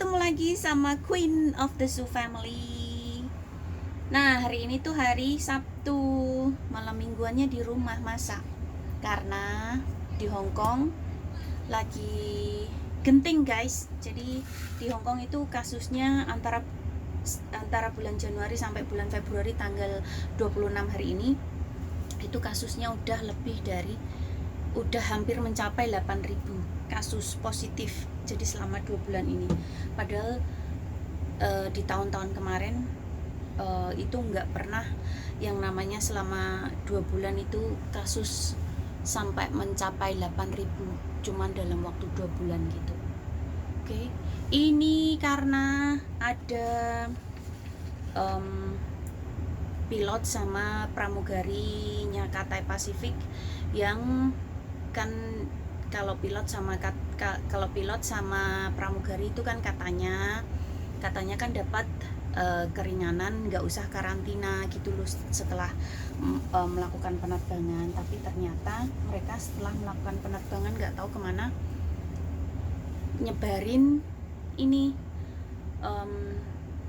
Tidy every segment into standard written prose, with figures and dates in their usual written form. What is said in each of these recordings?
ketemu lagi sama Queen of the Zoo Family. Nah, hari ini tuh hari Sabtu, malam mingguannya di rumah masak. Karena di Hong Kong lagi genting, guys. Jadi di Hong Kong itu kasusnya antara bulan Januari sampai bulan Februari tanggal 26 hari ini itu kasusnya udah hampir mencapai 8.000 kasus positif. Jadi selama 2 bulan ini, padahal di tahun-tahun kemarin itu nggak pernah yang namanya selama 2 bulan itu kasus sampai mencapai 8.000 cuman dalam waktu 2 bulan gitu. Oke. Ini karena ada pilot sama pramugarinya Cathay Pacific yang kan kalau pilot sama pramugari itu kan katanya kan dapat keringanan, nggak usah karantina gitu loh setelah melakukan penerbangan. Tapi ternyata mereka setelah melakukan penerbangan nggak tahu kemana nyebarin ini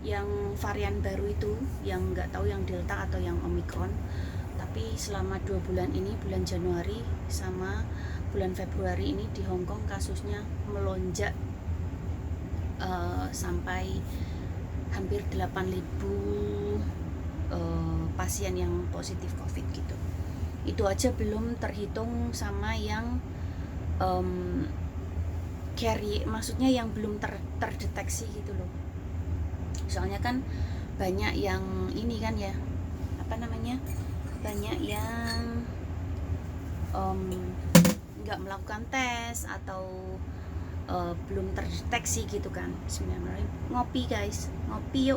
yang varian baru itu, yang nggak tahu yang Delta atau yang Omicron. Tapi selama 2 bulan ini, bulan Januari sama bulan Februari ini di Hong Kong kasusnya melonjak sampai hampir 8.000 pasien yang positif COVID gitu. Itu aja belum terhitung sama yang maksudnya yang belum terdeteksi gitu loh. Soalnya kan banyak yang ini kan ya, banyak yang nggak melakukan tes atau belum terdeteksi gitu kan. Sebenarnya ngopi guys, ngopi.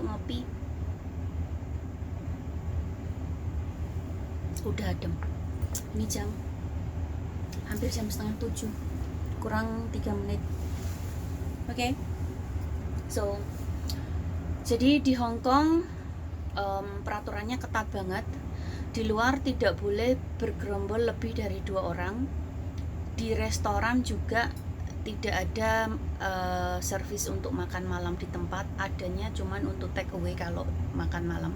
Udah adem. Ini hampir jam 6:30, kurang 3 menit. Oke. So jadi di Hong Kong peraturannya ketat banget. Di luar tidak boleh bergerombol lebih dari 2 orang. Di restoran juga tidak ada servis untuk makan malam di tempat. Adanya cuman untuk take away kalau makan malam.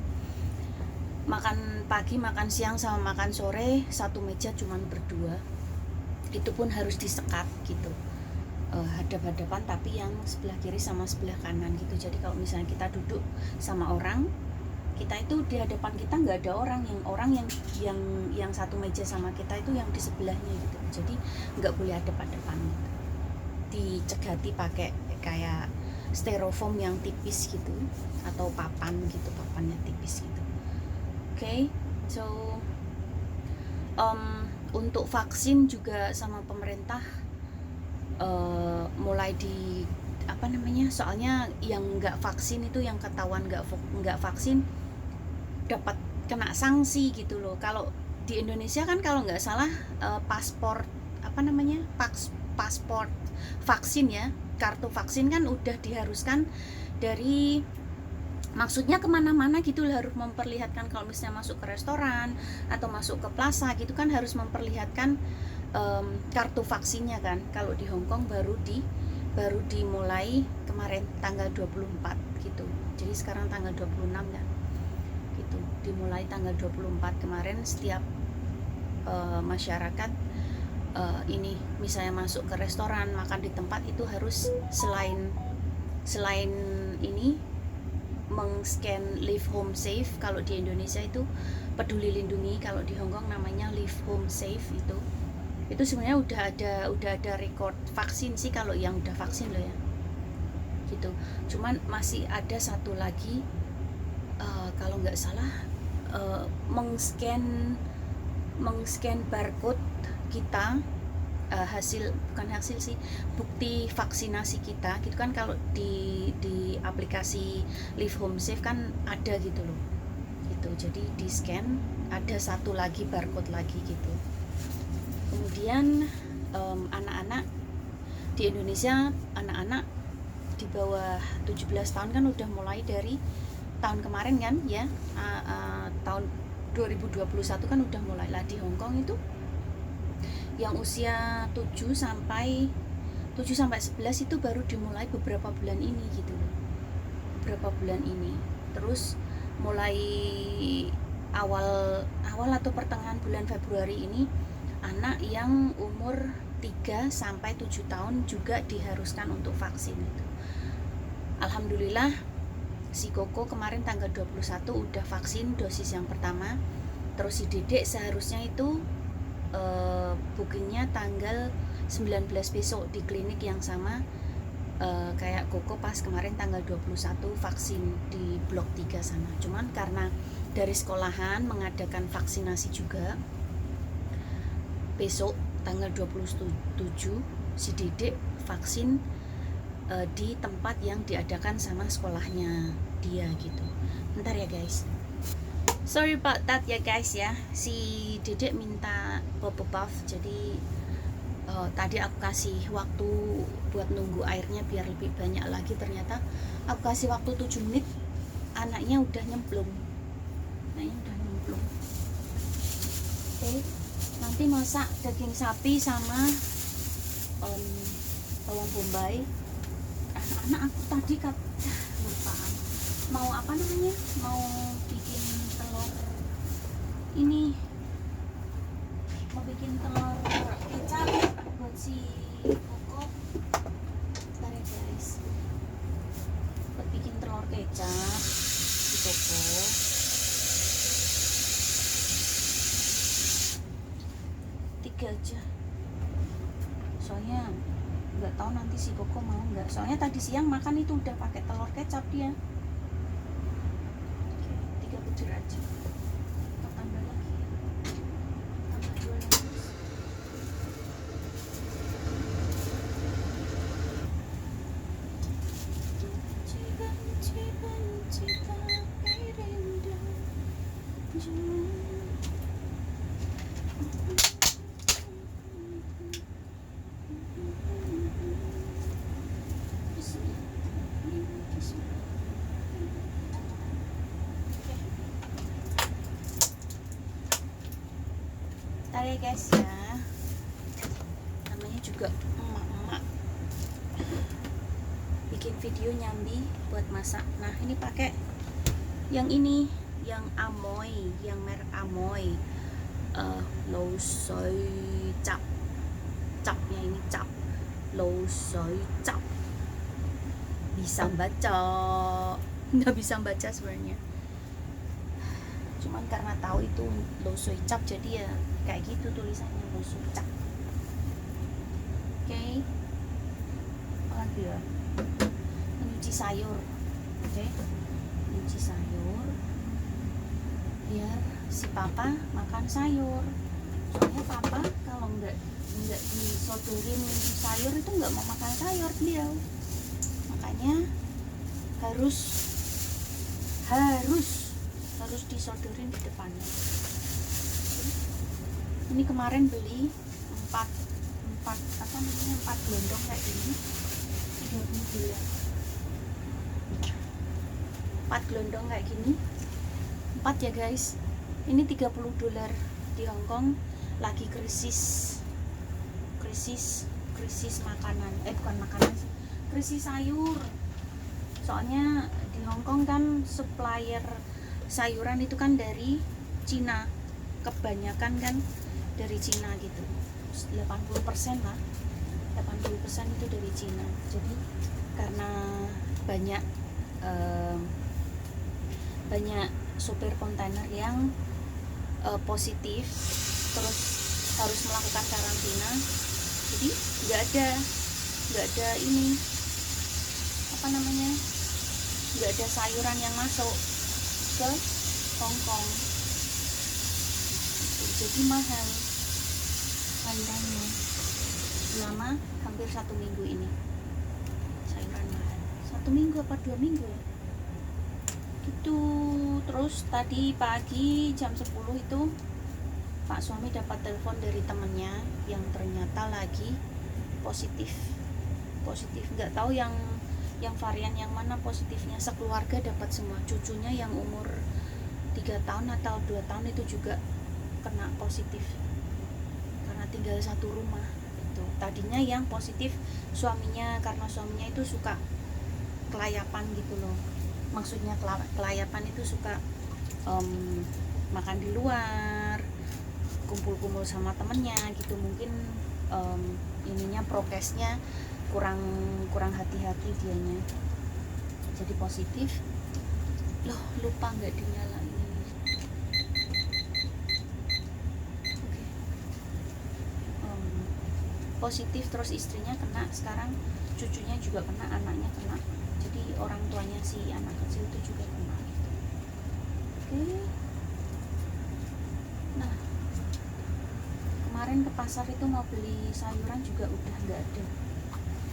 Makan pagi, makan siang, sama makan sore satu meja cuman berdua. Itu pun harus disekat gitu, hadap-hadapan, tapi yang sebelah kiri sama sebelah kanan gitu. Jadi kalau misalnya kita duduk sama orang, kita itu di hadapan kita nggak ada orang yang satu meja sama kita itu yang di sebelahnya gitu. Jadi nggak boleh hadap-hadapan gitu. Dicegati pakai kayak styrofoam yang tipis gitu, atau papannya tipis gitu. Oke. So untuk vaksin juga sama pemerintah mulai di soalnya yang nggak vaksin itu, yang ketahuan nggak vaksin dapat kena sanksi gitu loh. Kalau di Indonesia kan kalau nggak salah paspor vaksin ya, kartu vaksin kan udah diharuskan dari, maksudnya kemana-mana gitu harus memperlihatkan. Kalau misalnya masuk ke restoran atau masuk ke plaza gitu kan harus memperlihatkan kartu vaksinnya kan. Kalau di Hong Kong baru dimulai kemarin tanggal 24 gitu. Jadi sekarang tanggal 26 kan gitu. Dimulai tanggal 24 kemarin. Setiap masyarakat ini misalnya masuk ke restoran, makan di tempat itu harus selain ini meng-scan Live Home Safe. Kalau di Indonesia itu Peduli Lindungi, kalau di Hong Kong namanya Live Home Safe. Itu sebenarnya udah ada record vaksin sih kalau yang udah vaksin loh ya gitu. Cuman masih ada satu lagi kalau nggak salah meng-scan barcode kita, bukti vaksinasi kita gitu kan. Kalau di aplikasi Live Home Safe kan ada gitu loh gitu. Jadi di scan, ada satu lagi barcode lagi gitu. Kemudian anak-anak di Indonesia, anak-anak di bawah 17 tahun kan udah mulai dari tahun kemarin kan ya, tahun 2021 kan udah mulai lah. Di Hong Kong itu yang usia 7 sampai 7 sampai 11 itu baru dimulai beberapa bulan ini gitu loh. Beberapa bulan ini. Terus mulai awal atau pertengahan bulan Februari ini anak yang umur 3 sampai 7 tahun juga diharuskan untuk vaksin itu. Alhamdulillah si Koko kemarin tanggal 21 udah vaksin dosis yang pertama. Terus si Dedek seharusnya itu bookingnya tanggal 19 besok di klinik yang sama kayak Koko pas kemarin tanggal 21 vaksin di blok 3 sana. Cuman karena dari sekolahan mengadakan vaksinasi juga, besok tanggal 27 si Dedek vaksin di tempat yang diadakan sama sekolahnya dia gitu. Bentar ya guys, sorry about that ya guys ya. Si Dedek minta bubble bath, jadi tadi aku kasih waktu buat nunggu airnya biar lebih banyak lagi. Ternyata aku kasih waktu 7 menit, anaknya udah nyemplung. Oke, nanti masak daging sapi sama bawang bombay. Anak aku tadi lupaan mau apa namanya, mau bikin telur ini, mau bikin telur kecap buat si Koko. Bentar ya guys, buat bikin telur kecap si Koko. Tiga aja, soalnya nggak tahu nanti si Koko mau nggak. Soalnya tadi siang makan itu udah pakai telur kecap dia. Oke, 3 butir aja. Kita tambah lagi ya. Tambah 2 lagi. Bentar ya guys ya, namanya juga emak-emak bikin video nyambi buat masak. Nah ini pakai yang ini, yang Amoy, yang merek Amoy, low soy cap, capnya ini cap low soy cap. Bisa baca, nggak bisa baca sebenarnya, cuman karena tahu itu low soy cap jadi ya kayak gitu tulisannya, low soy cap. Oke, apa lagi ya, menyuci sayur. Oke, menyuci sayur biar si papa makan sayur. Soalnya papa kalau nggak disodorin sayur itu nggak mau makan sayur beliau, makanya harus disodorin di depannya. Ini kemarin beli 4 gelondong kayak gini, 30 dolar. 4 gelondong kayak gini, 4 ya guys. Ini 30 dolar. Di Hongkong lagi krisis makanan, bukan makanan sih, krisis sayur. Soalnya di Hongkong kan supplier sayuran itu kan dari Cina, kebanyakan kan dari Cina gitu, 80% lah, 80% itu dari Cina. Jadi karena banyak sopir kontainer yang positif, terus harus melakukan karantina, jadi nggak ada ini apa namanya, nggak ada sayuran yang masuk ke Hongkong, jadi mahal sayurannya selama hampir 1 minggu ini. Sayuran mahal 1 minggu apa 2 minggu ya gitu. Terus tadi pagi jam 10 itu Pak suami dapat telepon dari temennya yang ternyata lagi positif, nggak tahu yang varian yang mana positifnya. Sekeluarga dapat semua, cucunya yang umur 3 tahun atau 2 tahun itu juga kena positif karena tinggal satu rumah itu. gitu. Tadinya yang positif suaminya, karena suaminya itu suka kelayapan gitu loh, maksudnya kelayapan itu suka makan di luar, kumpul-kumpul sama temennya gitu. Mungkin ininya prokesnya kurang hati-hati dianya, jadi positif. Loh, lupa nggak dinyalain. Oke. Positif, terus istrinya kena, sekarang cucunya juga kena, anaknya kena, jadi orang tuanya si anak kecil itu juga kena gitu. Oke. Nah, kemarin ke pasar itu mau beli sayuran juga udah nggak ada.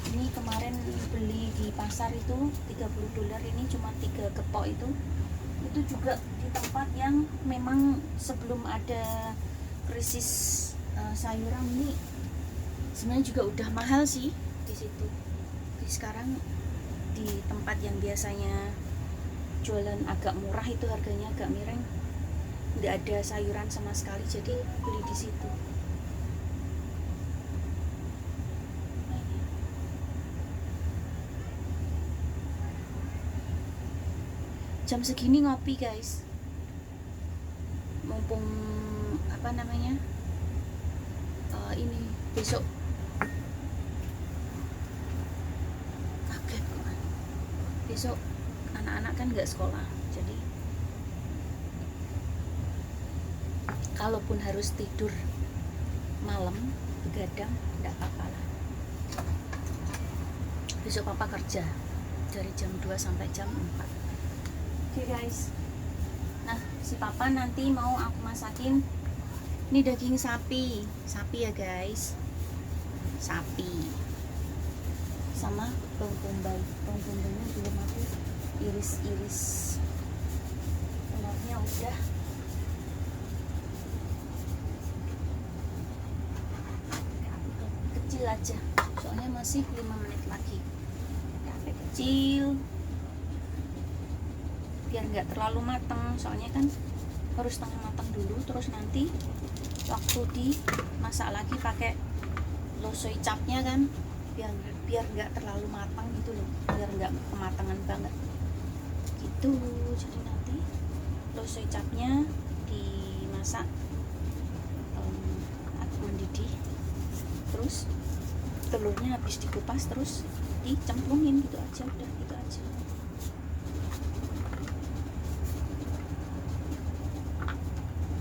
Ini kemarin beli di pasar itu $30, ini cuma 3 kepok itu juga di tempat yang memang sebelum ada krisis sayuran ini sebenarnya juga udah mahal sih di situ. Jadi sekarang di tempat yang biasanya jualan agak murah itu harganya agak miring, nggak ada sayuran sama sekali, jadi beli di situ. Jam segini ngopi guys, mumpung apa namanya ini besok kaget kan, besok anak-anak kan nggak sekolah, jadi kalaupun harus tidur malam begadang nggak apa-apa lah. Besok papa kerja dari jam 2 sampai jam 4. Oke guys, nah si papa nanti mau aku masakin ini daging sapi ya guys, sapi sama bawang bombay. Belum aku iris telurnya udah. Kecil aja soalnya masih 5 menit lagi, sampai kecil biar nggak terlalu matang, soalnya kan harus setengah matang dulu, terus nanti waktu dimasak lagi pakai losoi capnya kan, biar nggak terlalu matang gitu loh, biar nggak kematangan banget gitu. Jadi nanti losoi capnya dimasak mendidih, terus telurnya habis dikupas terus dicemplungin gitu aja, udah gitu aja.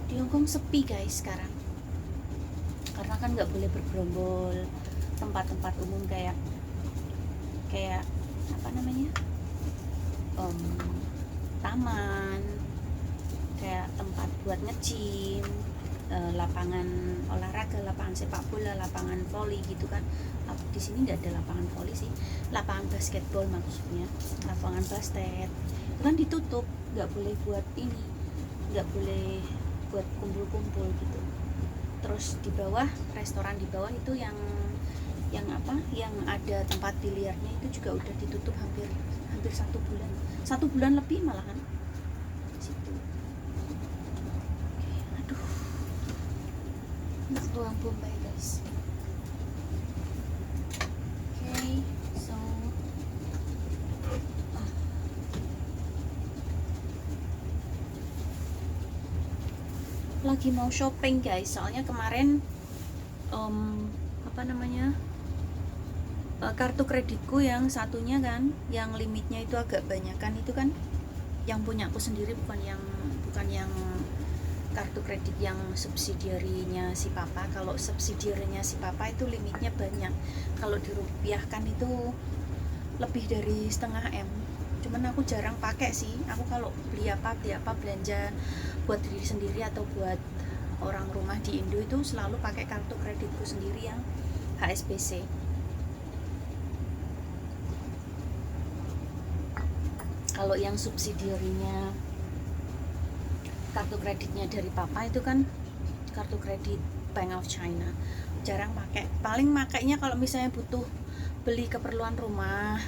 Di Hongkong sepi guys sekarang, karena kan nggak boleh bergerombol, tempat-tempat umum kayak apa namanya taman, kayak tempat buat nge-gym, lapangan olahraga, lapangan sepak bola, lapangan voli gitu kan. Di sini nggak ada lapangan voli sih, lapangan basketball maksudnya, lapangan basket itu kan ditutup, nggak boleh buat ini, nggak boleh buat kumpul-kumpul gitu. Terus di bawah, restoran di bawah itu yang apa, yang ada tempat biliarnya itu juga udah ditutup hampir 1 bulan lebih malahan situ. Aduh, bawang bombay guys. So lagi mau shopping guys, soalnya kemarin apa namanya kartu kreditku yang satunya kan, yang limitnya itu agak banyakan, itu kan yang punya aku sendiri, bukan yang kartu kredit yang subsidiarinya si papa. Kalau subsidiarinya si papa itu limitnya banyak, kalau dirupiahkan itu lebih dari 0,5 M. Cuman aku jarang pakai sih, aku kalau beli apa belanja buat diri sendiri atau buat orang rumah di Indo itu selalu pakai kartu kreditku sendiri yang HSBC. Kalau yang subsidiarinya kartu kreditnya dari papa itu kan kartu kredit Bank of China, jarang pakai. Paling makainya kalau misalnya butuh beli keperluan rumah,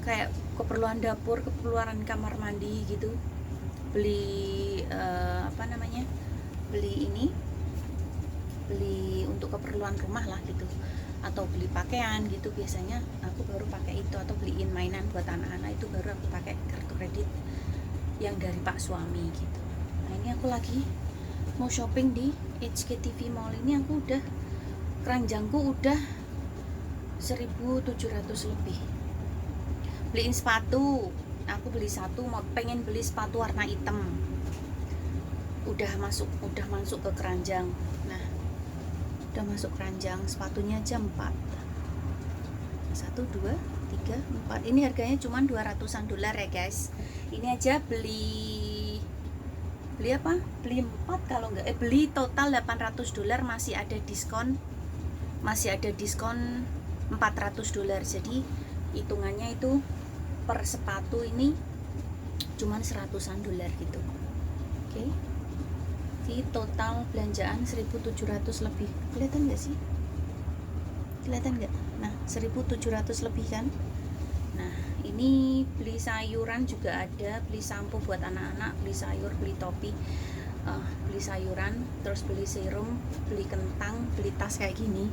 kayak keperluan dapur, keperluan kamar mandi gitu, beli apa namanya, beli untuk keperluan rumah lah gitu, atau beli pakaian gitu, biasanya aku baru pakai itu, atau beliin mainan buat anak-anak itu baru aku pakai kartu kredit yang dari Pak suami gitu. Nah ini aku lagi mau shopping di HKTV Mall. Ini aku udah, keranjangku udah 1.700 lebih. Beliin sepatu, aku beli satu, mau pengen beli sepatu warna hitam, udah masuk ke keranjang. Nah udah masuk keranjang, sepatunya aja 4, 1, 2, 3, 4. Ini harganya cuma $200 ya guys. Ini aja beli apa? Beli 4 kalau enggak, beli total $800, masih ada diskon $400. Jadi hitungannya itu per sepatu ini cuman $100 gitu. Oke. Jadi total belanjaan 1.700 lebih. Kelihatan nggak sih? Kelihatan nggak? Nah 1.700 lebih kan. Nah ini beli sayuran juga ada, beli sampo buat anak-anak, beli sayur, beli topi, beli sayuran, terus beli serum, beli kentang, beli tas kayak gini.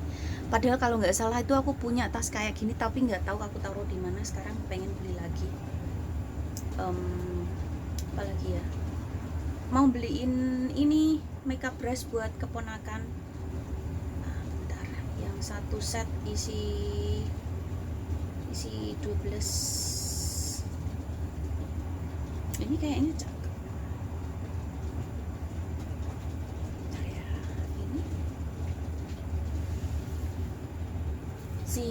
Padahal kalau nggak salah itu aku punya tas kayak gini, tapi nggak tahu aku taruh di mana. Sekarang pengen beli lagi. Apa lagi ya? Mau beliin ini makeup brush buat keponakan. Bentar, yang satu set isi 12. Ini kayaknya cakep. Bentar ya, ini si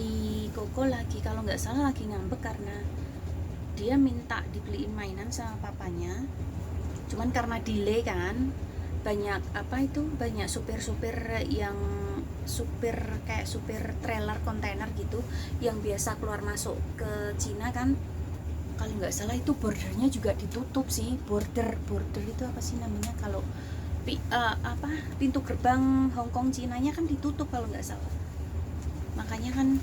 Koko lagi, kalau nggak salah lagi ngambek karena dia minta dibeliin mainan sama papanya. Cuman karena delay kan, banyak banyak supir-supir yang kayak supir trailer kontainer gitu yang biasa keluar masuk ke Cina kan. Kalau nggak salah itu bordernya juga ditutup sih. Border itu apa sih namanya, kalau pintu gerbang Hong Kong Cinanya kan ditutup kalau nggak salah. Makanya kan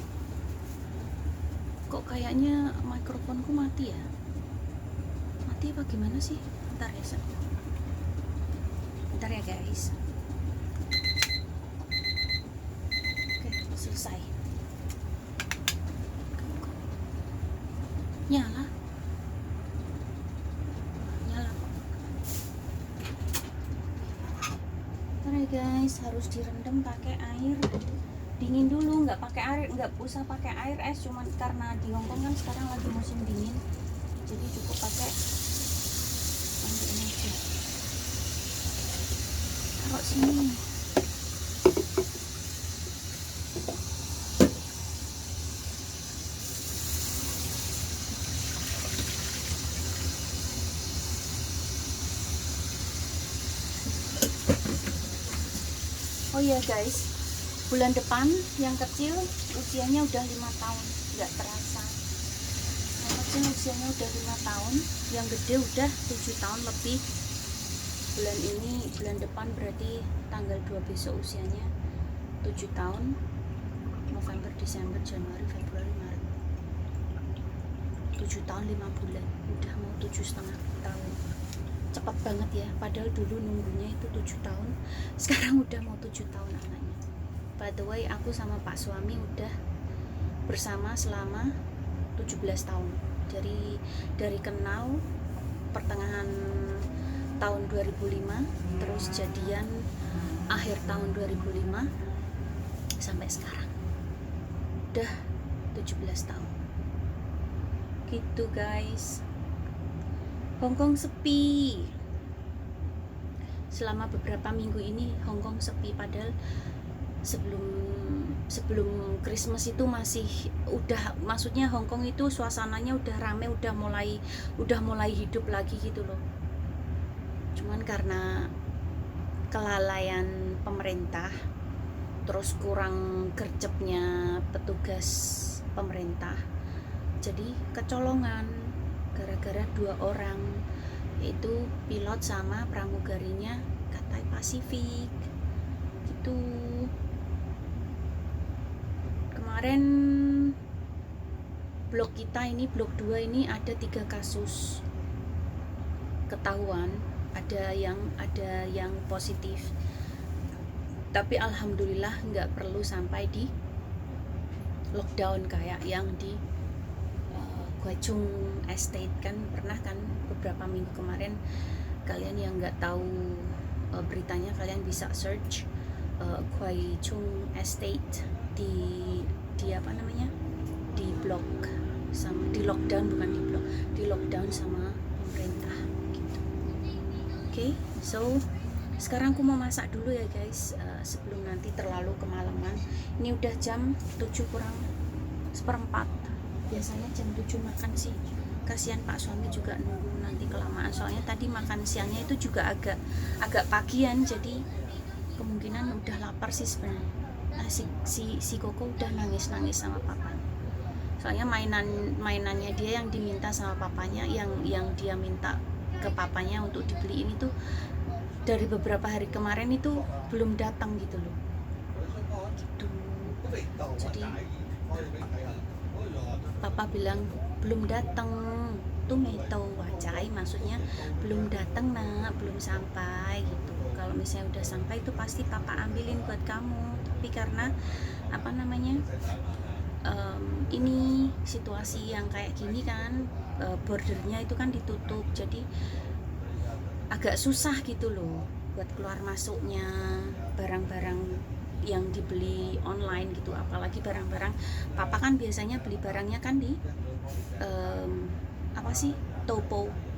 kok kayaknya mikrofonku mati ya. Mati apa gimana sih? Bentar ya guys. Oke, selesai. Nyala bentar ya guys, harus direndam pakai air dingin dulu, nggak usah pakai air es, cuman karena di Hongkong kan sekarang lagi musim dingin, jadi cukup pakai ini aja. Taruh sini. Oh iya guys, bulan depan yang kecil usianya udah 5 tahun, nggak terasa. Yang kecil usianya udah 5 tahun, yang gede udah 7 tahun lebih. Bulan depan berarti tanggal 2 besok usianya 7 tahun. November, Desember, Januari, Februari, Maret. 7 tahun 5 bulan, udah mau 7,5 tahun. Cepat banget ya, padahal dulu nunggunya itu 7 tahun, sekarang udah mau 7 tahun anaknya. By the way, aku sama Pak suami udah bersama selama 17 tahun. Dari kenal pertengahan tahun 2005, terus jadian akhir tahun 2005 sampai sekarang. Udah 17 tahun. Gitu guys. Hongkong sepi. Selama beberapa minggu ini Hongkong sepi, padahal sebelum Christmas itu masih maksudnya Hongkong itu suasananya udah rame, udah mulai hidup lagi gitu loh. Cuman karena kelalaian pemerintah, terus kurang gercepnya petugas pemerintah, jadi kecolongan gara-gara 2 orang, yaitu pilot sama pramugarinya Cathay Pacific gitu. Kemarin blok kita ini, blok 2 ini ada 3 kasus ketahuan, ada yang positif, tapi alhamdulillah nggak perlu sampai di lockdown kayak yang di Guachung Estate kan, pernah kan beberapa minggu kemarin. Kalian yang nggak tahu beritanya, kalian bisa search Guachung Estate di apa namanya, di blok sama di lockdown, bukan di blok, di lockdown sama pemerintah gitu. Oke, so sekarang aku mau masak dulu ya guys, sebelum nanti terlalu kemalaman. Ini udah jam 7 kurang seperempat. Biasanya jam 7 makan sih. Kasihan Pak suami juga nunggu nanti kelamaan. Soalnya tadi makan siangnya itu juga agak pagian, jadi kemungkinan udah lapar sih sebenarnya. Si Koko udah nangis sama papa. Soalnya mainannya dia yang diminta sama papanya, yang dia minta ke papanya untuk dibeliin itu dari beberapa hari kemarin itu belum datang gitu loh. Gitu. Jadi papa bilang belum datang, tomato wacai, maksudnya belum datang nak, belum sampai gitu. Kalau misalnya udah sampai itu pasti papa ambilin buat kamu. Tapi karena apa namanya, ini situasi yang kayak gini kan, bordernya itu kan ditutup, jadi agak susah gitu loh buat keluar masuknya barang-barang yang dibeli online gitu. Apalagi barang-barang papa kan biasanya beli barangnya kan di apa sih,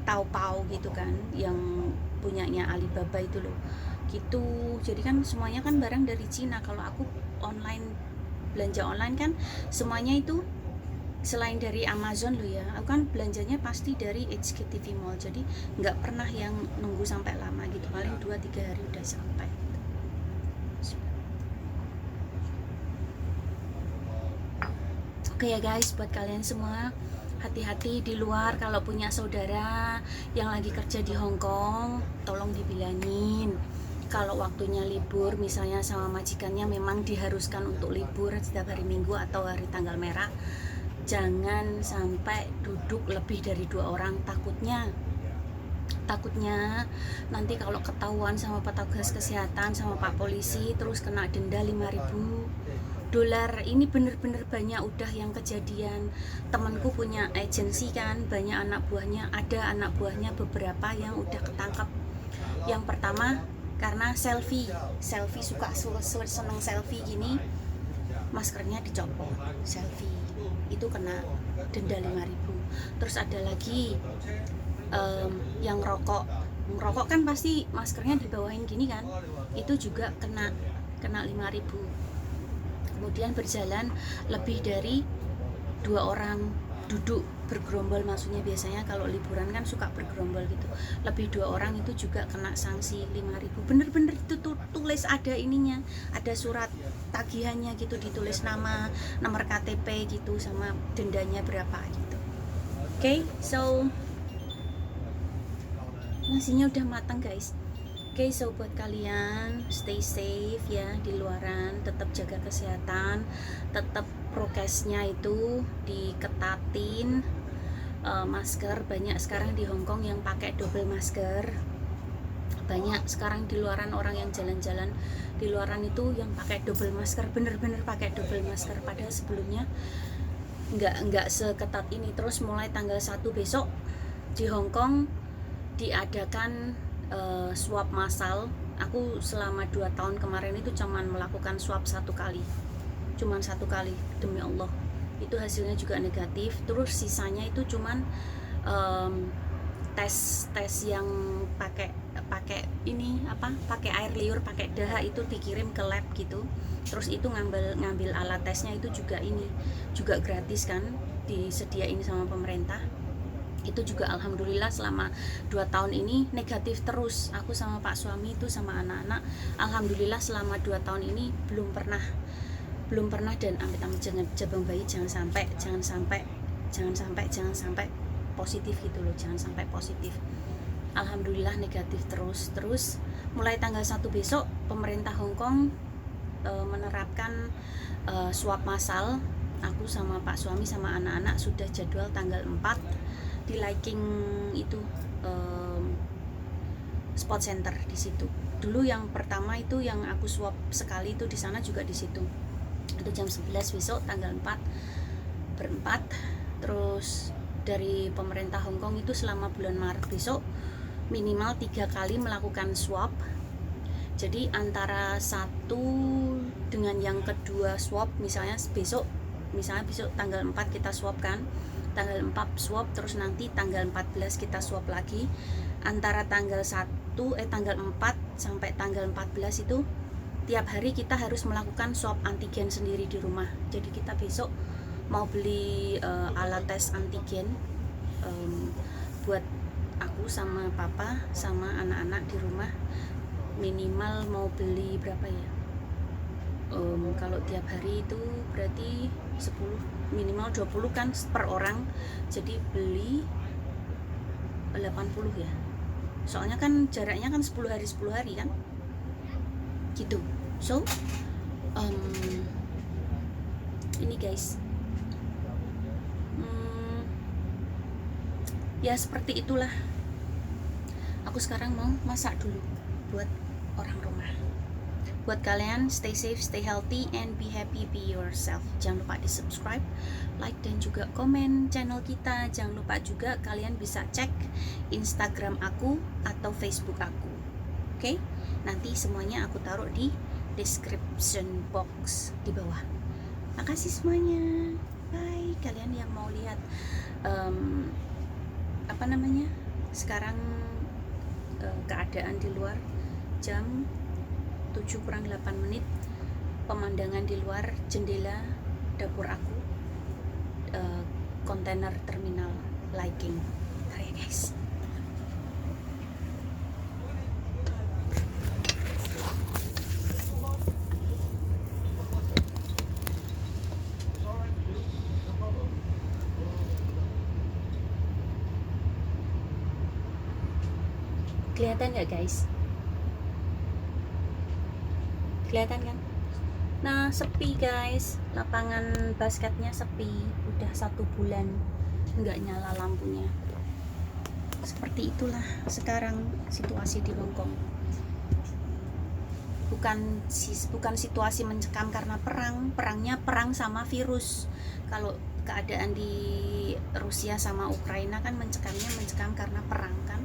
Taobao gitu kan, yang punyanya Alibaba itu loh gitu. Jadi kan semuanya kan barang dari Cina. Kalau aku belanja online kan semuanya itu selain dari Amazon loh ya, aku kan belanjanya pasti dari HKTV Mall, jadi nggak pernah yang nunggu sampai lama gitu, paling 2-3 hari udah sampai. Oke ya guys, buat kalian semua, hati-hati di luar. Kalau punya saudara yang lagi kerja di Hong Kong, tolong dibilangin kalau waktunya libur, misalnya sama majikannya memang diharuskan untuk libur setiap hari Minggu atau hari tanggal merah, jangan sampai duduk lebih dari 2 orang. Takutnya nanti kalau ketahuan sama petugas kesehatan, sama Pak Polisi, terus kena denda 5.000 dolar. Ini bener-bener banyak udah yang kejadian. Temanku punya agensi kan, banyak anak buahnya, ada anak buahnya beberapa yang udah ketangkap. Yang pertama karena selfie suka seneng selfie gini, maskernya dicopot, selfie itu kena denda 5.000. Terus ada lagi yang ngerokok kan pasti maskernya dibawahin gini kan, itu juga kena 5.000. Kemudian berjalan lebih dari 2 orang duduk bergerombol, maksudnya biasanya kalau liburan kan suka bergerombol gitu, lebih 2 orang itu juga kena sanksi 5.000. Bener-bener itu tulis ada ininya, ada surat tagihannya gitu, ditulis nama, nomor KTP gitu, sama dendanya berapa gitu. Oke, so nasinya udah matang guys. Oke, so buat kalian stay safe ya di luaran, tetap jaga kesehatan, tetap prokesnya itu diketatin. Masker banyak sekarang di Hong Kong yang pakai double masker. Banyak sekarang di luaran orang yang jalan-jalan di luaran itu yang pakai double masker, bener-bener pakai double masker. Padahal sebelumnya nggak seketat ini. Terus mulai tanggal 1 besok di Hong Kong diadakan swab massal. Aku selama 2 tahun kemarin itu cuman melakukan swab 1 kali, demi Allah. Itu hasilnya juga negatif. Terus sisanya itu cuman tes yang pakai ini apa, pakai air liur, pakai dahak, itu dikirim ke lab gitu. Terus itu ngambil alat tesnya itu juga gratis kan, disediain sama pemerintah. Itu juga alhamdulillah selama 2 tahun ini negatif terus. Aku sama Pak suami itu sama anak-anak, alhamdulillah selama 2 tahun ini belum pernah dan amit-amit jabang bayi jangan sampai positif gitu loh, jangan sampai positif. Alhamdulillah negatif terus. Mulai tanggal 1 besok pemerintah Hong Kong menerapkan swab massal. Aku sama Pak suami sama anak-anak sudah jadwal tanggal 4 di Liking itu spot center di situ. Dulu yang pertama itu yang aku swab sekali itu di sana juga di situ. itu jam 11 besok tanggal 4 berempat. Terus dari pemerintah Hong Kong itu selama bulan Maret besok minimal 3 kali melakukan swab. Jadi antara satu dengan yang kedua swab, misalnya besok tanggal 4 kita swab kan, tanggal 4 swab, terus nanti tanggal 14 kita swab lagi. Antara tanggal 4 sampai tanggal 14 itu tiap hari kita harus melakukan swab antigen sendiri di rumah. Jadi kita besok mau beli alat tes antigen buat aku sama papa sama anak-anak di rumah. Minimal mau beli berapa ya? Kalau tiap hari itu berarti 10, minimal 20 kan per orang. Jadi beli 80 ya. Soalnya kan jaraknya kan 10 hari kan. Gitu. So, ini guys. Ya seperti itulah. Aku sekarang mau masak dulu buat orang rumah. Buat kalian, stay safe, stay healthy, and be happy, be yourself. Jangan lupa di subscribe, like, dan juga komen channel kita. Jangan lupa juga kalian bisa cek Instagram aku atau Facebook aku. Oke? Nanti semuanya aku taruh di description box di bawah. Makasih semuanya. Bye. Kalian yang mau lihat sekarang keadaan di luar jam 7:08, pemandangan di luar jendela dapur aku, kontainer terminal lighting. Bentar ya guys. Kelihatan nggak guys? Kelihatan kan? Nah, sepi guys, lapangan basketnya sepi, udah 1 bulan nggak nyala lampunya. Seperti itulah sekarang situasi di Hong Kong. Bukan situasi mencekam karena perangnya perang sama virus. Kalau keadaan di Rusia sama Ukraina kan mencekam karena perang kan.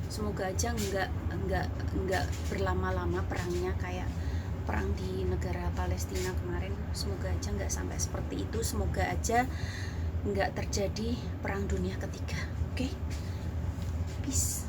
Semoga aja nggak berlama-lama perangnya kayak perang di negara Palestina kemarin. Semoga aja nggak sampai seperti itu. Semoga aja nggak terjadi perang dunia ketiga. Oke? Peace.